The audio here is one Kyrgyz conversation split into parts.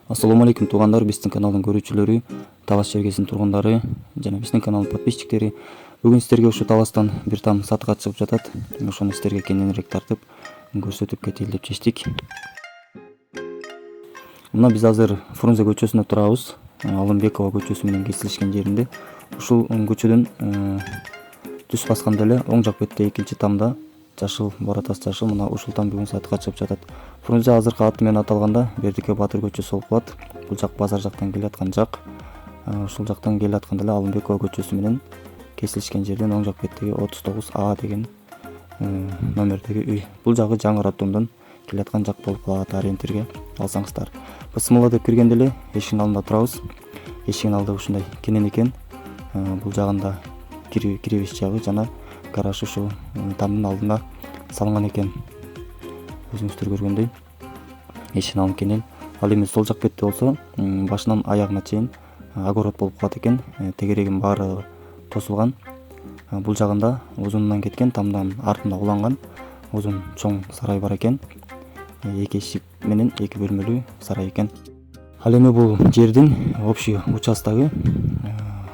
Ассаламу алейкум туугандар, биздин каналдын көрүүчүлөрү, Талас чергесинин тургундары жана биздин каналдын подписчиктери. Бүгүн сиздерге ушу Таластан бир там сатыкка чыгып жатат. Ошону сиздерге кененирээк тартып көрсөтүп кетели деп чечтик. Мына биз азыр Фрунзе көчөсүндө турабыз. Алымбекова көчөсү менен кесилишкен жеринде. Ушул көчөдөн түз басканда эле оң жак бетте экинчи тамда жашыл, боратас жашыл, мына ушул там бүгүн сатыкка чыгып жатат. Фрунзе азыркы аты менен аталганда Бердике Батыр көчөсү болуп калат. Бул жак базар жактан келаткан жак. Ушул жактан келатканда эле Алымбекова көчөсү менен кесилишкен жерден оң жак беттеги 39А деген номердеги үй. Бул жагы жаңы роддомдон келаткан жак болуп калат, ориентирге алсаңыздар. Бысмылла деп киргенде эле эшиктин алдында турабыз. Эшиктин алды ушундай кенен экен. Бул жагында киребеш жагы жана гараж ушул тамдын алдына салынган экен. Өзүңүздөр көргөндөй эшиктин алды кенен. Ал эми сол жак бетте болсо башынан аягына чейин огород болуп калат экен. Тегерегин баары тосулган. Бул жагында узунунан кеткен, тамдан артында уланган узун чоң сарай бар экен. 2 эшик менен 2 бөлмөлүү сарай экен. Ал эми бул жердин общий участогу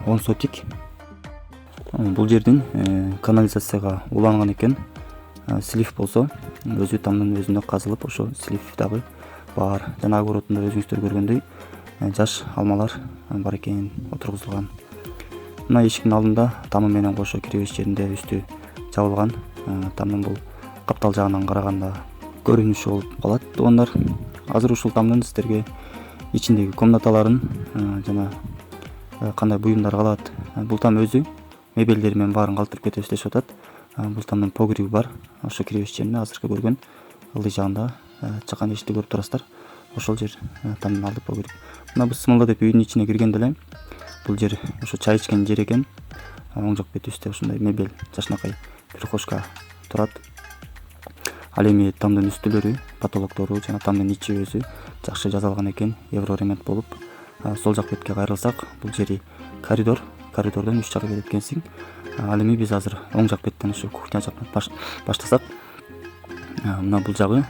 10 сотик. Бул жердин канализацияга уланган экен. Слив болсо өзү тамдын өзүнө казылып, ошо слив дагы бар. Жана огородунда өзүңүздөр көргөндөй жаш алмалар бар экен, отургузулган. Мына эшиктин алдында тамы менен кошо киребеш жеринде үстү жабылган. Тамдын бул каптал жагынан караганда көрүнүшү болуп калат туугандар. Азыр ушул тамдын сиздерге ичиндеги комнаталарын жана кандай буюмдар калат. Бул там өзү мебелдери менен баарын калтырып кетебиз деп атат. Бул тамдын погреби бар. Ошо киребеш жеринде азыркы көргөн ылдый жагында чакан эшикти көрүп турасыздар. Ошол жер тамдын алды погреб. Мына бысмылла деп үйдүн ичине киргенде эле бул жер ошо чай ичкен жер экен. Оң жак бет үстү ушундай мебель жашынакай бир кошка турат. Ал эми тамдын үстүлөрү, потолоктору жана тамдын ичи өзү жакшы жасалган экен, евроремонт болуп. Сол жак бетке кайрылсак, бул жери коридор. Коридордон үч жакка келет экенсиң. Ал эми биз азыр оң жак беттен ушу кухня жактан баштасак. Мына бул жагы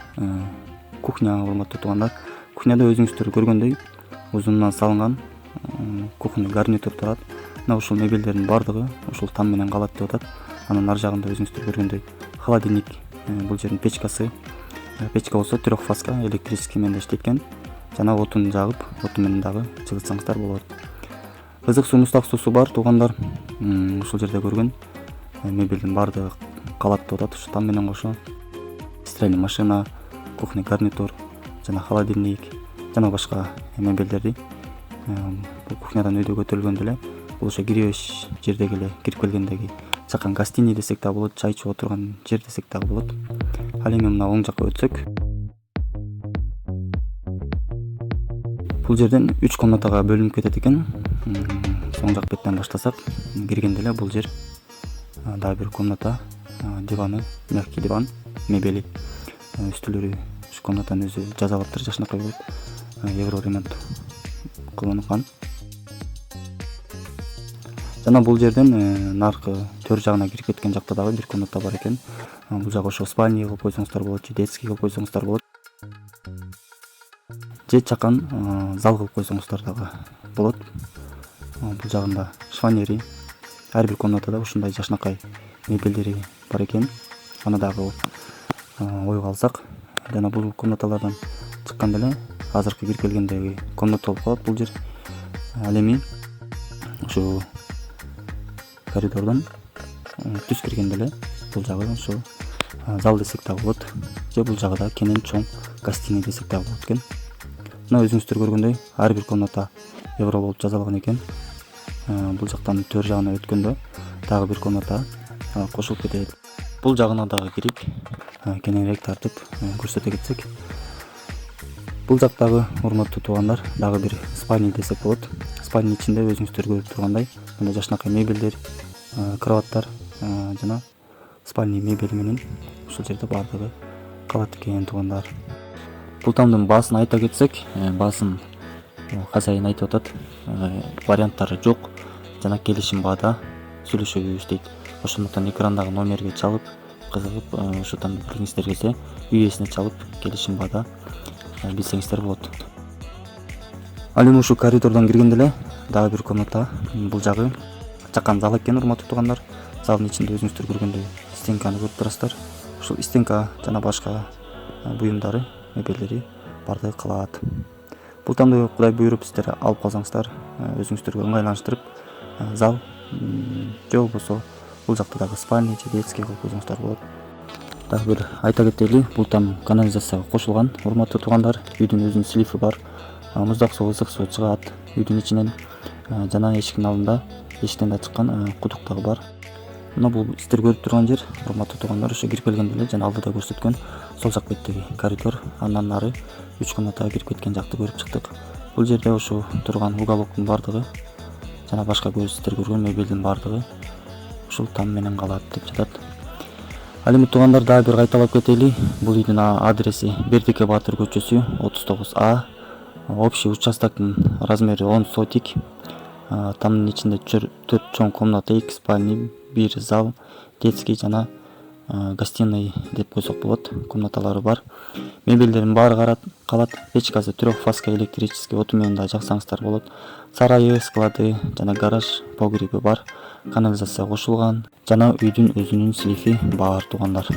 кухня, урматтуу туугандар. Кухняда өзүңүздөр көргөндөй узунунан салынган кухня гарнитур турат. Мына ушул мебелдердин бардыгы ушул там менен калат деп атат. Анын ар жагында өзүңүздөр көргөндөй холодильник, бул жердин печкасы. Печка болсо трехфазка электрический менен иштейт экен. Жана отун жагып, отун менен дагы жылытсаңыздар болот. Ызык суу, муздак суусу бар туугандар. Ушул жерде көргөн мебелдин бардыгы калат деп атат. Ушу там менен кошо стиральный машина, кухня гарнитур жана холодильник жана башка мебелдерди бул кухнядан өйдө көтөрүлгөндө эле бул ошо киребеш жердеги эле кирип келгендеги чакан гостиный десек да болот, чай ичип отурган жер десек дагы болот. Ал эми мына оң жакка өтсөк, бул жерден 3 комнатага бөлүнүп кетет экен. Оң жак беттен баштасак, киргенде эле бул жер дагы бир комната, диваны, мягкий диван, мебели, үстүлөрү ушу комнатанын өзү жасалыптыр, жашынакай болуп, евроремонт кылынган. Жана бул жерден наркы төр жагына кирип кеткен жакта дагы бир комната бар экен. Бул жагы ошо спальня кылып койсоңуздар болот, же детский кылып койсоңуздар болот. Же чакан зал кылып койсоңуздар дагы болот. Бул жагында шифонери, ар бир комнатада ушундай жашынакай мебелдери бар экен. Аны дагы ойго алсак, жана бул комнаталардан чыкканда эле азыркы кирип келгендеги комната болуп калат бул жер. Ал эми ушу коридордон түз киргенде эле бул жагы ушу зал десек дагы болот. Же бул жагы да кенен чоң гостиный десек дагы болот экен. Мына өзүңүздөр көргөндөй ар бир комната евро болуп жасалган экен. Бул жактан төр жагына өткөндө дагы бир комната кошулуп кетет. Бул жагына дагы кирип кененирээк тартып көрсөтө кетсек, бул жактагы урматтуу туугандар дагы бир спальня десек болот. Спальня ичинде өзүңүздөр көрүп тургандай мына жашынакай мебелдер, кроваттар жана спальня мебели менен ушул жерде бардыгы калат экен туугандар. Бул тамдын баасын айта кетсек, баасын хозяин айтып атат, варианттары жок жана келишим баада сүйлөшөбүз дейт. Ошондуктан экрандагы номерге чалып, кызыгып ушу там билгиңиздер келсе, үй ээсине чалып келишим баада билсеңиздер болот. Ал эми ушул коридордон киргенде эле дагы бир комната. Бул жагы жаккан зал экен, урматтуу туугандар. Залдын ичинде өзүңүздөр көргөндөй стенканы көрүп турасыздар. Ушул стенка жана башка буюмдары, мебелдери бардыгы калат. Бул тамды Кудай буйруп сиздер алып калсаңыздар, өзүңүздөргө ыңгайлаштырып зал же болбосо бул жакта дагы спальня же детский кылып койсоңуздар болот. Дагы бир айта кетели, бул там канализацияга кошулган. Урматтуу туугандар, үйдүн өзүнүн слифи бар. Муздак суу, ысык суу чыгат үйдүн ичинен. Жана эшиктин алдында эшиктен да чыккан кудук дагы бар. Мына бул сиздер көрүп турган жер, урматтуу туугандар, ошо кирип келгенде эле жана алдыда көрсөткөн сол жак беттеги коридор. Андан нары 3 комнатага кирип кеткен жакты көрүп чыктык. Бул жерде ошо турган уголоктун бардыгы жана башка сиздер көргөн мебелдин бардыгы ушул там менен калат деп жатат. Ал эми туугандар, дагы бир кайталап кетели. Бул үйдүн адреси Бердике Батыр көчөсү 39А. Общий участоктун размери 10 сотик. Тамдын ичинде 4 чоң комната, 2 спальня, 1 зал, детский жана гостиный деп койсок болот. Комнаталары бар. Мебелдердин баары калат. Печкасы трехфазка электрический оту менен да жаксаңыздар болот. Сарайы, склады жана гараж, погреби бар. Канализация кошулган жана үйдүн өзүнүн слифи бар туугандар.